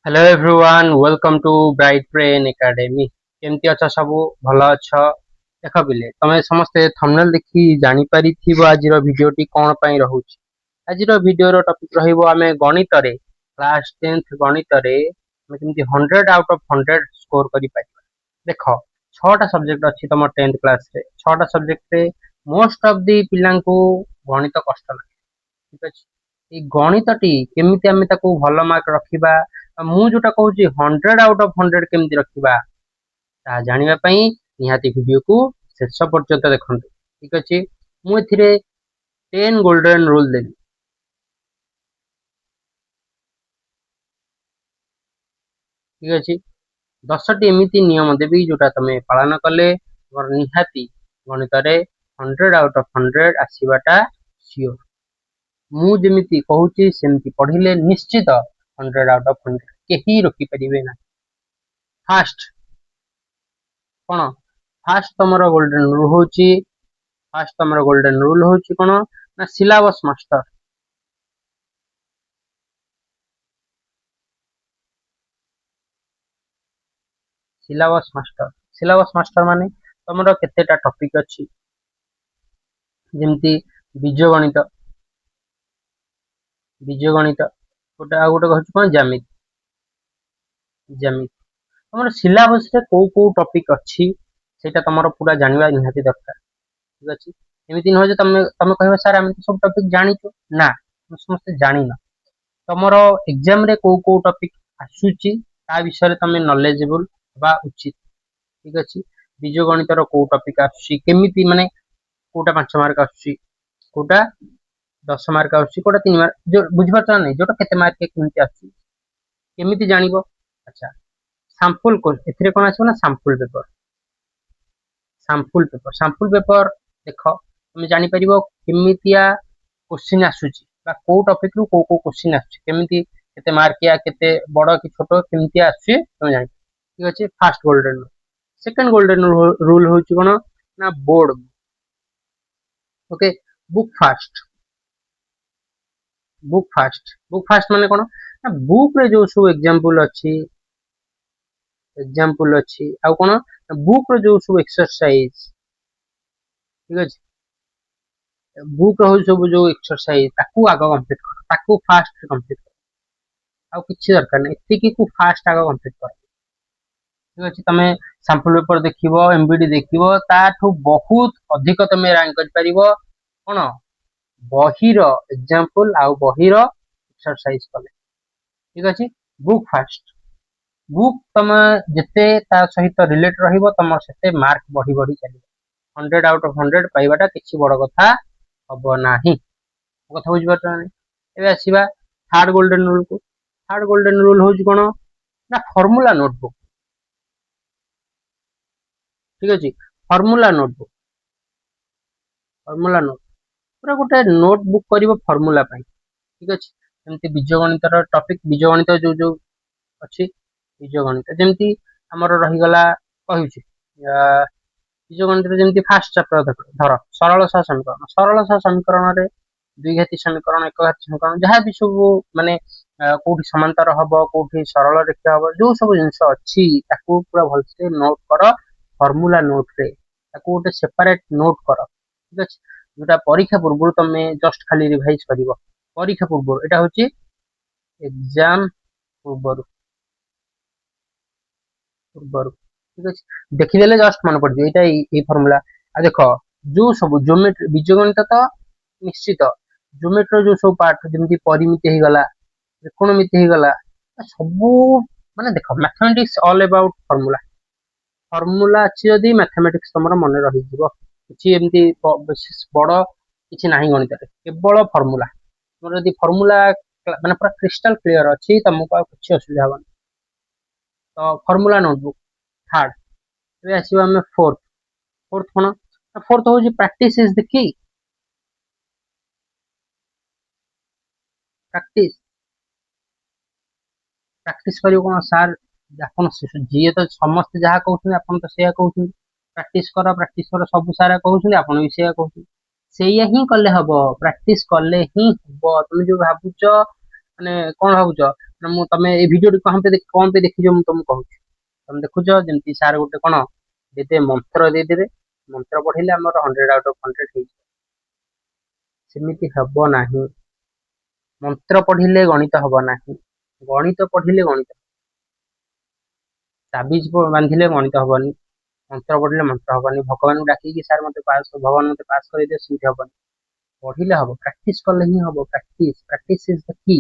Hello everyone welcome to Bright Brain Academy केमती अच्छा सब भल अच्छा देख बिले तमे समस्ते थंबनेल देखि जानि परिथिबो आजिर भिडियोटी कोन पई रहउछि आजिर भिडियो रो टॉपिक रहिबो आमे गणित रे क्लास 10th गणित रे हम केमती 100 आउट ऑफ 100 स्कोर करि पाइबा देख छटा सब्जेक्ट अछि तम 10th क्लास रे छटा सब्जेक्ट रे मोस्ट ऑफ दी पिलांको गणित कष्ट लागे ठीक अछि ए गणितटी केमिति आमे ताको भल मार्क रखिबा ମୁଁ ଯୋଉଟା କହୁଛି 100 ଆଉଟ୍ ଅଫ୍ 100 କେମିତି ରଖିବା ତାହା ଜାଣିବା ପାଇଁ ନିହାତି ଭିଡିଓକୁ ଶେଷ ପର୍ଯ୍ୟନ୍ତ ଦେଖନ୍ତୁ ଠିକ ଅଛି ମୁଁ ଏଥିରେ 10 ଗୋଲ୍ଡେନ ରୁଲ ଦେବି ଠିକ ଅଛି 10ଟି ଏମିତି ନିୟମ ଦେବି ଯୋଉଟା ତମେ ପାଳନ କଲେ ତମର ନିହାତି ଗଣିତରେ 100 ଆଉଟ୍ ଅଫ୍ 100 ଆସିବାଟା ସିଓର ମୁଁ ଯେମିତି କହୁଛି ସେମିତି ପଢିଲେ ନିଶ୍ଚିତ 100 ଆଉଟ୍ ଅଫ୍ 100 କେହି ରୋକି ପାରିବେ ନା ଫାଷ୍ଟ कौन फास्ट तुम गोल्डन रूल हूँ फास्ट तुम गोल्डन रूल हूँ कौन ना सिलेबस मास्टर सिलेबस मास्टर माने तुम केतेटा टॉपिक अच्छी जमती बीजगणित गोटे आ गोटे कहूँ कौन ज्यामिति ज्यामिति तुम सिलेबस रे को टॉपिक अच्छी सेटा तुम पूरा जानवा निहाती दरकार ठीक अच्छे एमती नुह तुम तुम कह सार आम सब टॉपिक जानीचु ना समस्ते जानी ना तुम एग्जाम रे को टॉपिक आसूची ता विषय तुम नॉलेजेबल बा उचित ठीक अच्छे बीजगणित को टॉपिक आसूची केमिति माने कोटा 5 मार्क आसूची कोटा 10 मार्क आसूची कोटा 3 मार्क जो बुझिपारछ नै जोटा केते मार्क केमिति आसूची केमिति जानिबो अच्छा सैंपल को एथिरे कोन आछो ना सैंपल पेपर देख तुम जानि परिबो केमितिया क्वेश्चन आसूची बा को टॉपिक रु को क्वेश्चन आसूची केमिति केते मार्किया केते बड़ कि छोट केमिति आसूची तुम जानि ठीक अछि first golden rule second golden rule होची कोन ना बोर्ड ओके बुक फास्ट माने कोन ना बुक रे जो सब एग्जांपल अछि आ कोन बुक रे जो सब एक्सरसाइज ठीक अछि बुक रो सब जो एक्सरसाइज ताकू आग कंप्लीट कर ताकू फास्ट कंप्लीट कर आ किछि दरकार नै एतिकी को फास्ट आग कंप्लीट कर ठीक अछि तमे सैंपल पेपर देखिबो एमबीडी देखिबो ताठू बहुत अधिक तमे रैंक कर परिबो कोन बहिर एग्जांपल आ बहिर एक्सरसाइज कले ठीक अछि बुक फास्ट बुक तम जिते ता सहित रिलेट रहिबो तम सेते मार्क बढ़ी बढ़ी चलिबो 100 आउट ऑफ 100 पाइबाटा किछि बड़ कथा हबो नाही कथा बुझ पारछ ना एबे आसीबा थर्ड गोल्डन रूल होची कोन ना ठीक अछि फार्मूला नोट पूरा गोटे नोटबुक करिवो फार्मूला पई ठीक अछि एमती बीजगणित रो टॉपिक बीजगणित जो जो अछि बीजगणित जेमती हमर रही गला कहिछि बीजगणित रे जेमती फर्स्ट चैप्टर धर सरल सह समीकरण रे द्विघाती समीकरण एक घाती समीकरण जहाँ भी सब माने कोठी समांतर हबो कोठी सरल रेखा हबो जो सब जिंस अछि ताकू पूरा भलसे नोट कर फार्मूला नोट रे ताकू गोटे सेपरेट नोट कर ठीक अछि जोटा परीक्षा पूर्व तमे जस्ट खाली रिवाइज करिवो परीक्षा पूर्व एटा होची एग्जाम पूर्व ठीक अछि देखिदेले जस्ट मन पड़ एटा ए फार्मूला आ देखो जो सब ज्योमेट्री बीजगणित तो निश्चित ज्योमेट्री जो सब पार्ट जेमती परिमिति हे गला त्रिकोणमिति हे गला सबू माने देखो मैथमेटिक्स ऑल अबाउट फार्मूला अछि यदि मैथमेटिक्स तमरो मन रहि जिवो किछि एमती बड़ किछि नाही गणित रे केवल फार्मूला तमरो यदि फार्मूला माने पूरा क्रिस्टल क्लियर अछि तमको किछि असुविधा हबन तो फार्मूला नोटबुक थर्ड एबे आसीबा हम फोर्थ कोन फोर्थ हो जी practice is the key practice practice करियो कोन सर आपन जी तो समस्त जहा कहउछन आपन तो सेया कहउछन प्रैक्टिस कर सब सारा कहउछन आपन भी सेया कहउछन सेया ही कले हबो प्रैक्टिस कले ही हबो तुम जो भाबुचो ମାନେ କଣ ଭାବୁଛ ମାନେ ମୁଁ ତମେ ଏଇ ଭିଡିଓଟି କଣ ପାଇଁ ଦେଖିଛ ମୁଁ ତମକୁ କହୁଛି। ତମେ ଦେଖୁଛ ଯେମିତି ସାର୍ ଗୋଟେ କଣ ଦେଇଦେବେ ମନ୍ତ୍ର ଦେଇଦେବେ, ମନ୍ତ୍ର ପଢିଲେ ଆମର 100 ଆଉଟ୍ ଅଫ୍ 100 ହେଇଯିବ। ସେମିତି ହବ ନାହିଁ। ମନ୍ତ୍ର ପଢିଲେ ଗଣିତ ହବ ନାହିଁ। ଗଣିତ ପଢିଲେ ଗଣିତ, ତାବିଜ ବାନ୍ଧିଲେ ଗଣିତ ହବନି। ମନ୍ତ୍ର ପଢିଲେ ମନ୍ତ୍ର ହବନି। ଭଗବାନଙ୍କୁ ଡାକିକି ସାର୍ ମତେ ପାସ୍, ଭଗବାନ ମତେ ପାସ୍ କରିଦିଅ, ସେମିତି ହବନି। ପଢିଲେ ହବ, ପ୍ରାକ୍ଟିସ କଲେ ହିଁ ହବ। ପ୍ରାକ୍ଟିସ ପ୍ରାକ୍ଟିସ ଇଜ ଦ କି।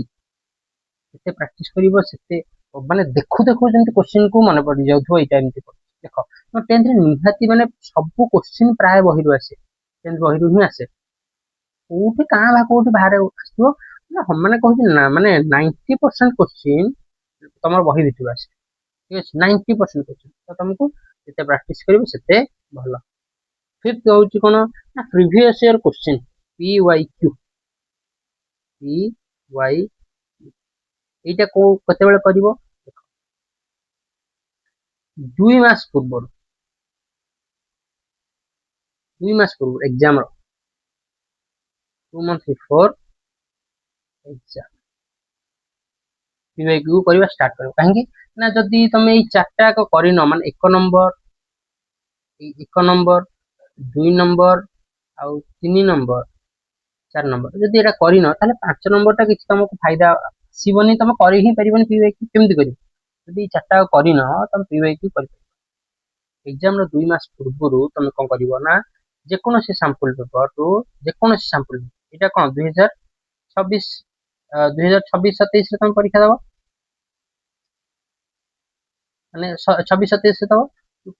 ଯେତେ ପ୍ରାକ୍ଟିସ କରିବ ସେତେ ମାନେ ଦେଖୁ ଦେଖୁ ଯେମିତି କୋଶ୍ଚିନ୍ କୁ ମନେ ପଡି ଯାଉଥିବ। ଏଇଟା ଏମିତି ଦେଖ 10th ରେ ନିହାତି ମାନେ ସବୁ କୋଶ୍ଚିନ୍ ପ୍ରାୟ ବହିରୁ ଆସେ, 10th ବହିରୁ ହିଁ ଆସେ। କୋଉଠି କାଁ ବା କୋଉଠି ବାହାରେ ଆସିଥିବ, ମାନେ କହୁଛି ନା ମାନେ 90% କୋଶ୍ଚିନ୍ ତମର ବହି ଭିତରୁ ଆସେ। ଠିକ ଅଛି, 90% କୋଶ୍ଚିନ୍। ତ ତମକୁ ଯେତେ ପ୍ରାକ୍ଟିସ କରିବ ସେତେ ଭଲ। ଫିଫ୍ଥ ହଉଛି କଣ ନା ପ୍ରିଭିୟସ୍ ଇୟର କୋଶ୍ଚିନ୍, PYQ। ଏଇଟା କୋଉ କେତେବେଳେ କରିବ, 2 ମାସ ପୂର୍ବରୁ, 2 ମାସ ପୂର୍ବରୁ ଏକ୍ସାମ ର 2 months before ଏକ୍ସାମ PYQ କରିବା ଷ୍ଟାର୍ଟ କରିବ। କାହିଁକି ନା ଯଦି ତମେ ଏଇ ଚାରିଟା ଯାକ କରିନ, ମାନେ 1 ନମ୍ବର, 2 ନମ୍ବର ଆଉ 3 ନମ୍ବର, 4 ନମ୍ବର ଯଦି ଏଇଟା କରିନ, ତାହେଲେ 5 ନମ୍ବର ଟା କିଛି ତମକୁ ଫାଇଦା ଆସିବନି। ତମେ କରି ହିଁ ପାରିବନି। PYQ କେମିତି କରିବ ଯଦି ଚାରିଟା କରିନ, ତମେ PYQ କରିପାରିବ। ଏକ୍ସାମ ର 2 ମାସ ପୂର୍ବରୁ ତମେ କଣ କରିବ ନା ଯେକୌଣସି ସାମ୍ପଲ ପେପରରୁ, ଯେକୌଣସି ସାମ୍ପଲ, ଏଇଟା କଣ 2026-27 ରେ ତମେ ପରୀକ୍ଷା ଦବ, ମାନେ 26-27 ଦବ।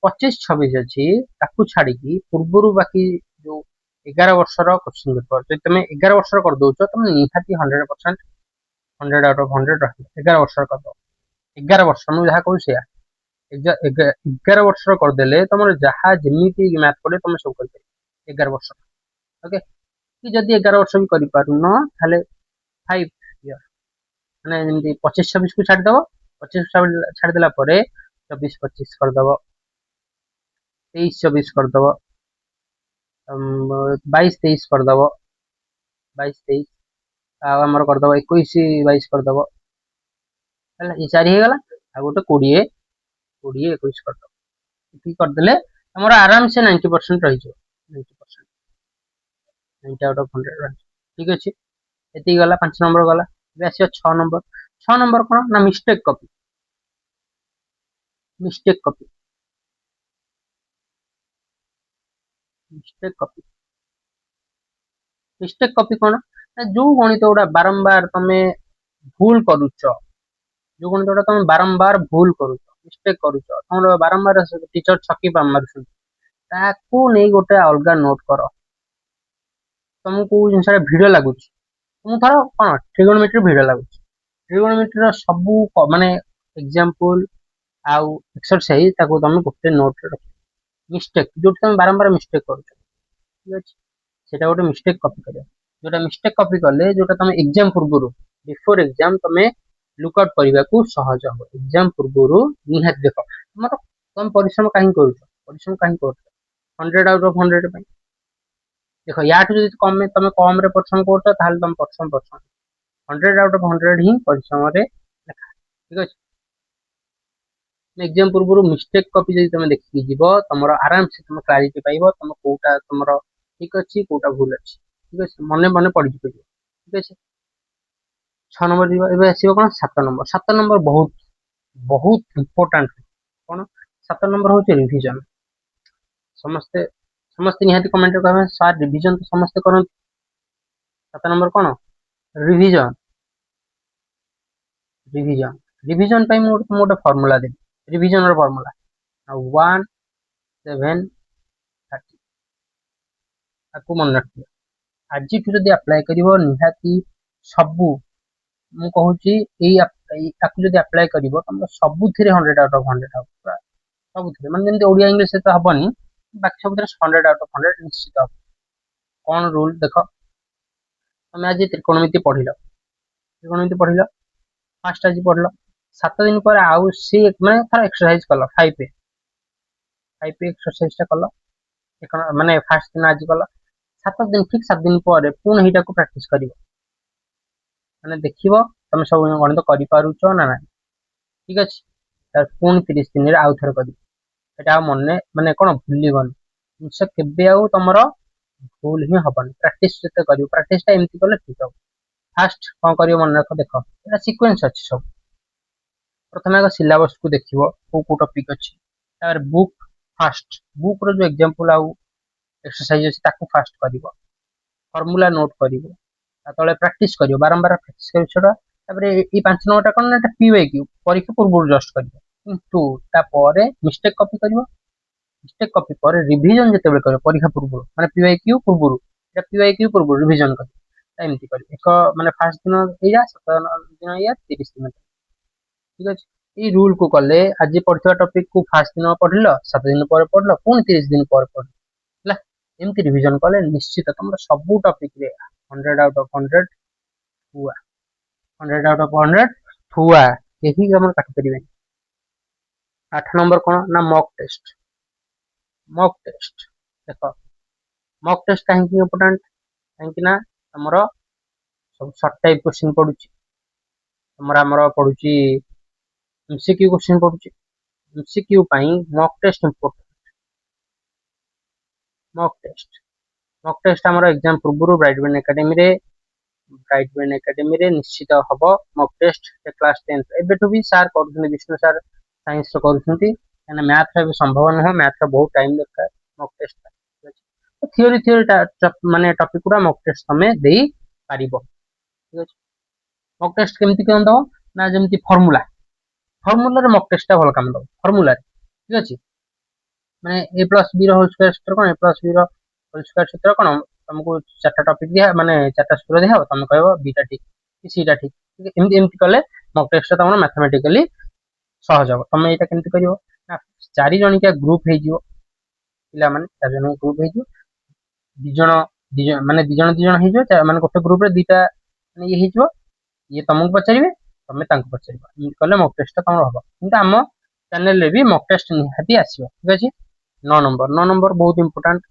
25-26 ଅଛି, ତାକୁ ଛାଡିକି ପୂର୍ବରୁ ବାକି ଯୋଉ 11 ବର୍ଷର କୋଶ୍ଚିନ୍ ପେପର, ଯଦି ତମେ 11 ବର୍ଷର କରିଦଉଛ, ତମେ ନିହାତି 100% 100 ଆଉଟ୍ ଅଫ୍ 100 ରହିବ। 11 ବର୍ଷର କରିଦବ, 11 ବର୍ଷ ମୁଁ ଯାହା କହୁଛି ସେଇଆ। 11 ବର୍ଷର କରିଦେଲେ ତମର ଯାହା ଯେମିତି ମ୍ୟାଥ ପଡେ ତମେ ସବୁ କରିପାରିବ 11 ବର୍ଷ। ଓକେ, କି ଯଦି 11 ବର୍ଷ ବି କରିପାରୁନ, ତାହେଲେ 5 ଇୟର, ମାନେ ଯେମିତି 25-26 କୁ ଛାଡିଦବ। 25 ଛାଡିଦେଲା ପରେ 24-25 କରିଦବ, 23-24 କରିଦବ, 22-23 କରିଦବ, 22-23 ଆଉ ଆମର କରିଦବ 21-22 କରିଦବ। ହେଲା, ଏ 4 ହେଇଗଲା। ଆଉ ଗୋଟେ 20-21 କରିଦବ। ଏତିକି କରିଦେଲେ ତମର ଆରାମସେ 90% ରହିଯିବ। 90%, 90 ଆଉଟ୍ ଅଫ୍ 100 ରହିଯିବ। ଠିକ ଅଛି, ଏତିକି ଗଲା। 5 ନମ୍ବର ଗଲା। ଏବେ ଆସିବ 6 ନମ୍ବର। 6 ନମ୍ବର କଣ ନା mistake copy. Mistake copy, mistake copy, mistake copy କଣ ନା ଯୋଉ ଗଣିତ ଗୁଡା ବାରମ୍ବାର ତମେ ଭୁଲ କରୁଛ, ଯୋଉ ଗଣିତ ଗୁଡା ତମେ ବାରମ୍ବାର ଭୁଲ କରୁଛ, ମିଷ୍ଟେକ୍ କରୁଛ, ତମର ବାରମ୍ବାର ଟିଚର ଛକି ମାରୁଛନ୍ତି, ତାକୁ ନେଇ ଗୋଟେ ଅଲଗା ନୋଟ କର। ତମକୁ କୋଉ ଜିନିଷଟା ଭିଡ ଲାଗୁଛି, ମୁଁ ଥର କଣ ଟ୍ରିଗୋନୋମେଟ୍ରି ଭିଡ ଲାଗୁଛି, ଟ୍ରିଗୋନୋମେଟ୍ରିର ସବୁ ମାନେ ଏକ୍ସାମ୍ପଲ ଆଉ ଏକ୍ସରସାଇଜ ତାକୁ ତମେ ଗୋଟେ ନୋଟରେ ରଖିବ। ମିଷ୍ଟେକ୍ ଯୋଉଠି ତମେ ବାରମ୍ବାର ମିଷ୍ଟେକ୍ କରୁଛ, ଠିକ ଅଛି, ସେଟା ଗୋଟେ ମିଷ୍ଟେକ୍ କପି କରିବ। ଯୋଉଟା ମିଷ୍ଟେକ୍ କପି କଲେ, ଯୋଉଟା ତମେ ଏକ୍ସାମ ପୂର୍ବରୁ, ବିଫୋର ଏକ୍ସାମ ତମେ ଲୁକ୍ ଆଉଟ୍ କରିବାକୁ ସହଜ ହବ। ଏକ୍ସାମ ପୂର୍ବରୁ ନିହାତି ଦେଖ ତମର, ତମେ ପରିଶ୍ରମ କାହିଁକି କରୁଛ, ପରିଶ୍ରମ କାହିଁକି କରୁଛ 100 ଆଉଟ୍ ଅଫ୍ 100 ପାଇଁ। ଦେଖ ୟାଠୁ ଯଦି ତମେ କମରେ ପରିଶ୍ରମ କରୁଛ, ତାହେଲେ ତମେ ପରିଶ୍ରମ 100 ଆଉଟ୍ ଅଫ୍ 100 ହିଁ ପରିଶ୍ରମରେ ଲେଖା। ଠିକ ଅଛି, ଏକ୍ସାମ ପୂର୍ବରୁ ମିଷ୍ଟେକ୍ କପି ଯଦି ତମେ ଦେଖିକି ଯିବ, ତମର ଆରାମସେ ତମେ କ୍ଲାରିଟି ପାଇବ, ତମ କୋଉଟା ତମର ଠିକ ଅଛି, କୋଉଟା ଭୁଲ ଅଛି। ଠିକ ଅଛି, ମନେ ମନେ ପଡିଯିବ। ଠିକ ଅଛି, 6 ନମ୍ବର ଯିବ। ଏବେ ଆସିବ କଣ 7 ନମ୍ବର। 7 ନମ୍ବର ବହୁତ ବହୁତ ଇମ୍ପୋର୍ଟାଣ୍ଟ। କଣ 7 ନମ୍ବର ହଉଛି ରିଭିଜନ। ସମସ୍ତେ ସମସ୍ତେ ନିହାତି କମେଣ୍ଟରେ କହିବେ ସାର୍ ରିଭିଜନ ତ ସମସ୍ତେ କରନ୍ତି। 7 ନମ୍ବର କଣ ରିଭିଜନ। ରିଭିଜନ, ରିଭିଜନ ପାଇଁ ମୁଁ ଗୋଟେ ଫର୍ମୁଲା ଦେବି, ରିଭିଜନର ଫର୍ମୁଲା 1 7 30। ତାକୁ ମନେ ରଖିବ। ଆଜିଠୁ ଯଦି ଆପ୍ଲାଏ କରିବ, ନିହାତି ସବୁ ମୁଁ କହୁଛି ତାକୁ ଯଦି ଆପ୍ଲାଏ କରିବ, ତମର ସବୁଥିରେ 100 ଆଉଟ୍ ଅଫ୍ 100 ହବ। ସବୁଥିରେ, ମାନେ ଯେମିତି ଓଡିଆ ଇଂଲିଶ ତ ହବନି, ବାକି ସବୁଥିରେ 100 ଆଉଟ୍ ଅଫ୍ 100 ନିଶ୍ଚିତ ହବ। କଣ ରୁଲ ଦେଖ, ତମେ ଆଜି ତ୍ରିକୋଣମିତି ପଢିଲ, ଫାଷ୍ଟ ଆଜି ପଢିଲ, 7 ଦିନ ପରେ ଆଉ ସି ମାନେ ଥର ଏକ୍ସରସାଇଜ କଲ 5 ଏକ୍ସରସାଇଜ ଟା କଲ, ମାନେ ଫାଷ୍ଟ ଦିନ ଆଜି କଲ, 7 ଦିନ, ଠିକ 7 ଦିନ ପରେ ପୁଣି ଏଇଟାକୁ ପ୍ରାକ୍ଟିସ କରିବ। ମାନେ ଦେଖିବ तुम सब गणित कर पारुछ ना ना ठीक अच्छे तार पुणी 30 दिन आउ थे कर मन माने कौन भूलगन जिनस के तुम भूल ही हबन प्राक्ट कर प्राक्ट एमती कले ठीक हम फास्ट कौन कर मन रख देख ये सिक्वेन्स अच्छी सब प्रथम आग सिलेबस को देखो को टॉपिक अच्छी बुक फास्ट बुक रो जो एग्जांपल आउ एक्सरसाइज अच्छी ताकू फास्ट कर फॉर्मूला नोट कर तले प्राक्ट कर बारंबार प्राक्ट कर छोड़ा ये 5 नंबरटा कौन ना पीवाईक्यू परीक्षा पूर्व जस्ट कर किंतु तापर मिस्टेक कॉपी कर मिस्टेक कॉपी पर रिवीजन जिते कर परीक्षा पूर्व माने पीवाईक्यू पूर्व एटा पीवाईक्यू पूर्व रिवीजन कर एमती कर एक माने फास्ट दिन या 7 दिन या 30 दिन ठीक अच्छे ये रूल को कले आज पढ़ा टॉपिक को फास्ट दिन पढ़ल 7 दिन पर पढ़ल पुणी 30 दिन पर पढ़ एमती रिवीजन कले निश्चित तुम सब टॉपिक रे 100 आउट ऑफ 100 हुआ 100 आउट ऑफ 100 थुआ यही हम काट परिबे 8 नंबर कौन ना मॉक टेस्ट देख मॉक टेस्ट कहीं इंपोर्टेंट कहीं ना हमर सब शॉर्ट टाइप क्वेश्चन पडुची हमर पडुची एमसीक्यू क्वेश्चन पडुची एमसीक्यू पई mock test important mock test हमर एग्जाम पूर्व ब्राइटबेन एकेडमी रे निश्चित हम मॉक टेस्ट क्लास 10 एबेठु भी सार कर विष्णु सार साइंस कर मैथ रे संभव नुह मैथ रे बहुत टाइम दरकार मॉक टेस्ट थियोरी माने टॉपिक गुड़ा मॉक टेस्ट तमे देई पारिबो ठीक अछि मॉक टेस्ट केमती कोन दो ना जेमती फॉर्मूला रे मॉक टेस्ट भल काम दो फॉर्मूला रे ठीक अछि माने a प्लस b रो होल स्क्वायर सूत्र कोन a प्लस b रो होल स्क्वायर सूत्र कोन तुमको चारटा टॉपिक दिया माने चारटा सूत्र दिया तुम कहबो बीटा ठीक कि सीटा ठीक एमती एमती कले मॉक टेस्ट तुम मैथमेटिकली सहज हम तुम एटा केमती करियो ना 4 जन के ग्रुप हे जिवो पिला माने 4 जन ग्रुप हे जिवो माने दी जन हे जिवो माने गोटे ग्रुप रे दीटा माने ये हे जिवो ये तुमको पचारिबे तुम तांको पचारिबो एमती कले मॉक टेस्ट तुम हबो किंतु हम चैनल रे भी मॉक टेस्ट निहाती आसीबो ठीक अछि 9 नंबर बहुत इंपोर्टेंट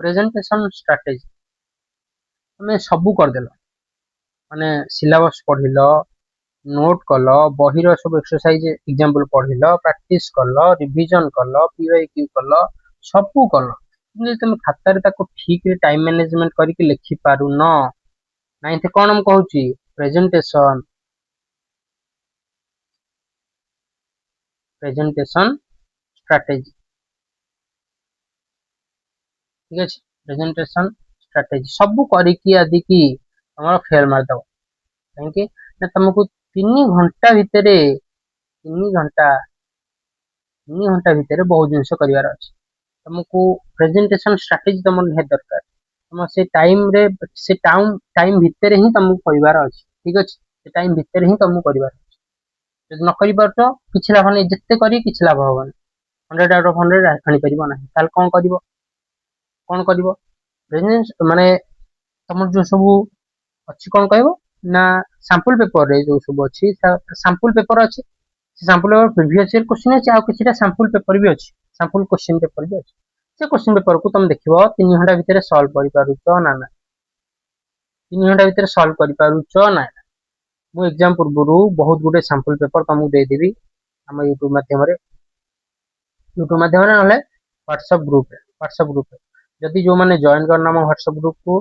प्रेजेंटेशन स्ट्रेटजी तुम सबू करदेल माने सिलेबस पढ़िल नोट कल बही सब एक्सरसाइज एग्जांपल पढ़िल प्रैक्टिस कल रिवीजन कल पीवाईक्यू कल सबू कल तुम खातार ठीक रे टाइम मैनेजमेंट करके लिखि पारुन नाइन्थ कौन हम कहूची प्रेजेंटेशन स्ट्रेटजी ठीक है प्रेजेंटेशन स्ट्रेटजी सबू करिकी आदि की तुम फेल मारदब कहीं तुमको 3 घंटा भितर 3 घंटा भितर बहुत जिनस करार अच्छे तुमको प्रेजेंटेशन स्ट्रेटजी तुम निहाती दरकार तुम से टाइम रे से टाइम भितर ही तुमको करार अच्छे ठीक अच्छे से टाइम भितर ही तुमको करार अच्छे जब न कर पार किसी लाभ नहीं जिते कर किसी लाभ हेनी 100 आउट ऑफ 100 आनी पार ना ताल कौन कर माने तुम जो सब अच्छी कौन कह ना सैंपल पेपर रे जो सब अच्छी सैंपल पेपर अच्छी sample paper previous year question अच्छे आउ किसी सैंपल पेपर भी अच्छी सैंपल क्वेश्चन पेपर भी अच्छी से क्वेश्चन पेपर को तुम देखिबो 3 घंटा भितर सॉल्व करि पारुचो ना ना 3 घंटा भितर सॉल्व करि पारुचो ना मु एग्जाम पूर्व बहुत गुडे सैंपल पेपर तुमको दे देबी हम यूट्यूब माध्यम रे ना व्हाट्सएप ग्रुप रे जदि जो माने जॉइन करना हम व्हाट्सएप ग्रुप को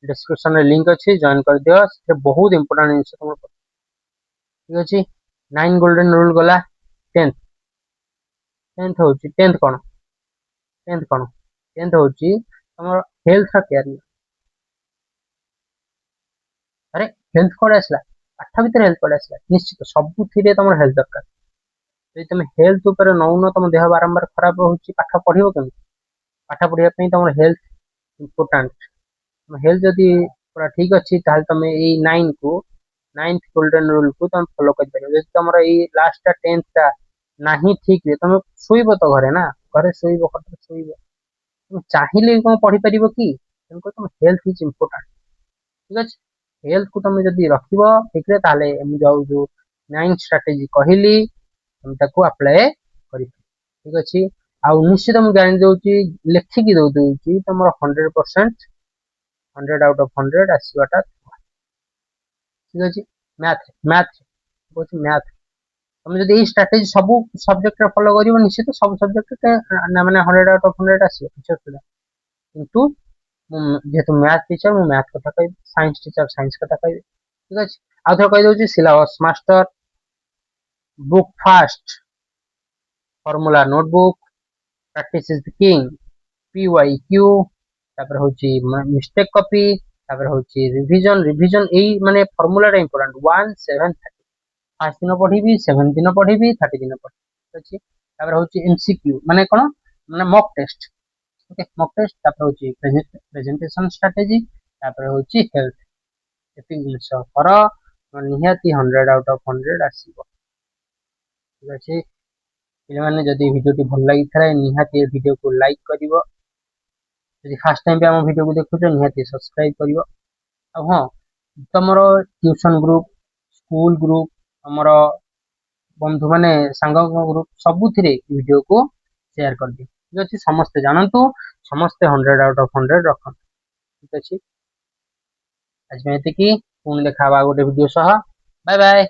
डिस्क्रिप्शन में लिंक अच्छी जॉइन कर दियो से बहुत इंपोर्टेंट जिनस तुम ठीक अच्छे 9 गोल्डन रूल गला 10th होची 10th कौन 10th होची तुम हेल्थ का केयर अरे हेल्थ कोड आसला पाठ भीतर हेल्थ कोड आसला निश्चित सबु थिरे तुम हेल्थ दरकार यदि तुम हेल्थ ऊपर नौन तुम देह बारंबार खराब होची पाठ पढ़िबो केमि पाठ पढ़िया पई तुम हेल्थ इंपोर्टेंट हेल्थ जदि पूरा ठीक अच्छी ताल तुम ये 9th गोल्डन रूल को तुम फॉलो कर पार जब तुम ये लास्ट 10th टा नहीं ठीक है तुम शुब तो घरे ना घरे शुब शुब तुम चाहिए कौन पढ़ी पार कि तुम हेल्थ इज इंपोर्टेंट ठीक अच्छे हेल्थ को तुम जब रखिब ठीक है जो 9th स्ट्रेटेजी कहली तुम ताको अप्लाई कर ठीक अच्छे आउ निश्चित मुझे जानी दूसरी लिखिकी दौची तुम 100% 100 आउट ऑफ 100 आसवाटा ठीक अच्छे मैथ मैथ कौन मैथ तुम जब यही स्ट्राटेजी सब सब्जेक्ट फॉलो कर निश्चित सब सब्जेक्ट मैंने 100 आउट ऑफ 100 आसो किसी असुविधा किंतु जेहेतु मैथ टीचर मु मैथ कथा कहि साइंस टीचर साइंस कथा कहि ठीक अछि आ थोड़ा कहि दउची syllabus master book fast formula notebook practice is the king PYQ तापर होची मिस्टेक कॉपी तापर होची रिवीजन रिवीजन एई माने फार्मूला रे इंपोर्टेंट 1 7 5 दिन पढ़ी 7 दिन पढ़ी 30 दिन पढ़ी अच्छी तापर होची MCQ माने कोन माने mock test okay mock test तापर होची प्रेजेंटेशन स्ट्रेटजी तापर होची हेल्थ एतिक जिंस कर निहाती 100 आउट ऑफ 100 आसीबो ठीक अछि पिले माने जदी वीडियो टी भल लागि थाए निहाती वीडियो को लाइक करिवो जदी फर्स्ट टाइम पे हम वीडियो को देखुछ निहाती सब्सक्राइब करिवो आ हां तमरो ट्यूशन ग्रुप स्कूल ग्रुप हमरो बंधु माने सांग ग्रुप सबुथिरे वीडियो को शेयर कर दियो ठीक अछि समस्त जानंतु समस्त 100 आउट ऑफ 100 रखन ठीक अछि आज में एति की पुन देखा बा गोटे वीडियो सह बाय बाय।